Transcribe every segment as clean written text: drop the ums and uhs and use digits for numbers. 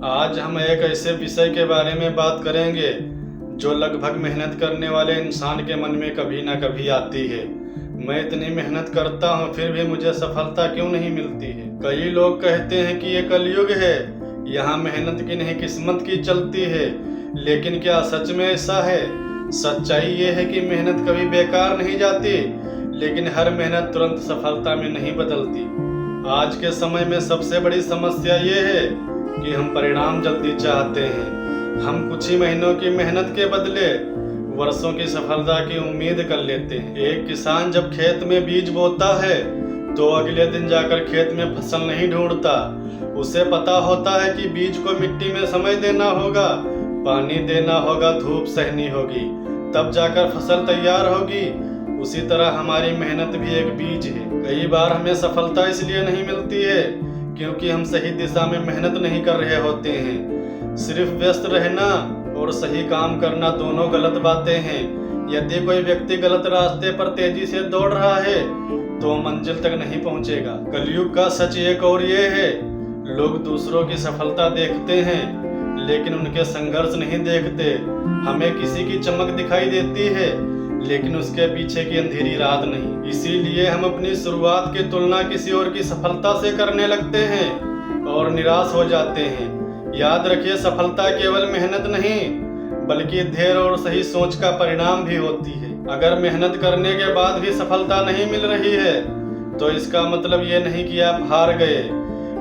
आज हम एक ऐसे विषय के बारे में बात करेंगे जो लगभग मेहनत करने वाले इंसान के मन में कभी ना कभी आती है। मैं इतनी मेहनत करता हूँ फिर भी मुझे सफलता क्यों नहीं मिलती है। कई लोग कहते हैं कि ये कलयुग है, यहाँ मेहनत की नहीं किस्मत की चलती है, लेकिन क्या सच में ऐसा है? सच्चाई ये है कि मेहनत कभी बेकार नहीं जाती, लेकिन हर मेहनत तुरंत सफलता में नहीं बदलती। आज के समय में सबसे बड़ी समस्या ये है कि हम परिणाम जल्दी चाहते हैं। हम कुछ ही महीनों की मेहनत के बदले वर्षों की सफलता की उम्मीद कर लेते हैं। एक किसान जब खेत में बीज बोता है तो अगले दिन जाकर खेत में फसल नहीं ढूंढता। उसे पता होता है कि बीज को मिट्टी में समय देना होगा, पानी देना होगा, धूप सहनी होगी, तब जाकर फसल तैयार होगी। उसी तरह हमारी मेहनत भी एक बीज है। कई बार हमें सफलता इसलिए नहीं मिलती है क्योंकि हम सही दिशा में मेहनत नहीं कर रहे होते हैं। सिर्फ व्यस्त रहना और सही काम करना दोनों गलत बातें हैं। यदि कोई व्यक्ति गलत रास्ते पर तेजी से दौड़ रहा है तो मंजिल तक नहीं पहुंचेगा। कलयुग का सच एक और ये है, लोग दूसरों की सफलता देखते हैं लेकिन उनके संघर्ष नहीं देखते। हमें किसी की चमक दिखाई देती है लेकिन उसके पीछे की अंधेरी रात नहीं। इसीलिए हम अपनी शुरुआत की तुलना किसी और की सफलता से करने लगते हैं और निराश हो जाते हैं। याद रखिए, सफलता केवल मेहनत नहीं बल्कि धैर्य और सही सोच का परिणाम भी होती है। अगर मेहनत करने के बाद भी सफलता नहीं मिल रही है तो इसका मतलब ये नहीं कि आप हार गए।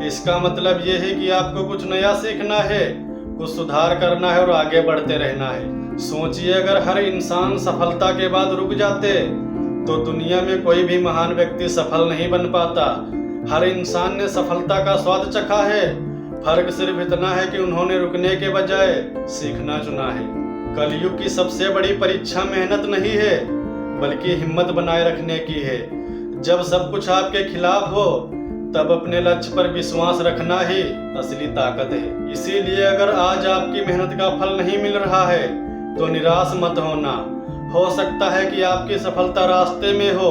इसका मतलब ये है कि आपको कुछ नया सीखना है, कुछ सुधार करना है और आगे बढ़ते रहना है। सोचिए, अगर हर इंसान सफलता के बाद रुक जाते तो दुनिया में कोई भी महान व्यक्ति सफल नहीं बन पाता। हर इंसान ने सफलता का स्वाद चखा है, फर्क सिर्फ इतना है कि उन्होंने रुकने के बजाय सीखना चुना है। कलयुग की सबसे बड़ी परीक्षा मेहनत नहीं है बल्कि हिम्मत बनाए रखने की है। जब सब कुछ आपके खिलाफ हो तब अपने लक्ष्य पर विश्वास रखना ही असली ताकत है। इसीलिए अगर आज आपकी मेहनत का फल नहीं मिल रहा है तो निराश मत होना। हो सकता है कि आपकी सफलता रास्ते में हो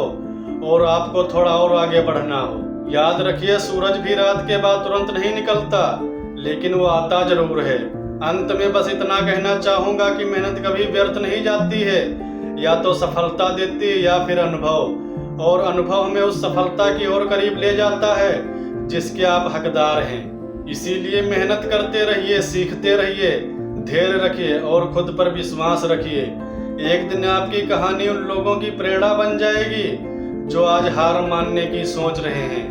और आपको थोड़ा और आगे बढ़ना हो। याद रखिए, सूरज भी रात के बाद तुरंत नहीं निकलता, लेकिन वो आता जरूर है। अंत में बस इतना कहना चाहूंगा कि मेहनत कभी व्यर्थ नहीं जाती है। या तो सफलता देती है या फिर अनुभव, और अनुभव हमें उस सफलता की ओर करीब ले जाता है जिसके आप हकदार हैं। इसीलिए मेहनत करते रहिए, सीखते रहिए, धैर्य रखिए और खुद पर विश्वास रखिए। एक दिन आपकी कहानी उन लोगों की प्रेरणा बन जाएगी जो आज हार मानने की सोच रहे हैं।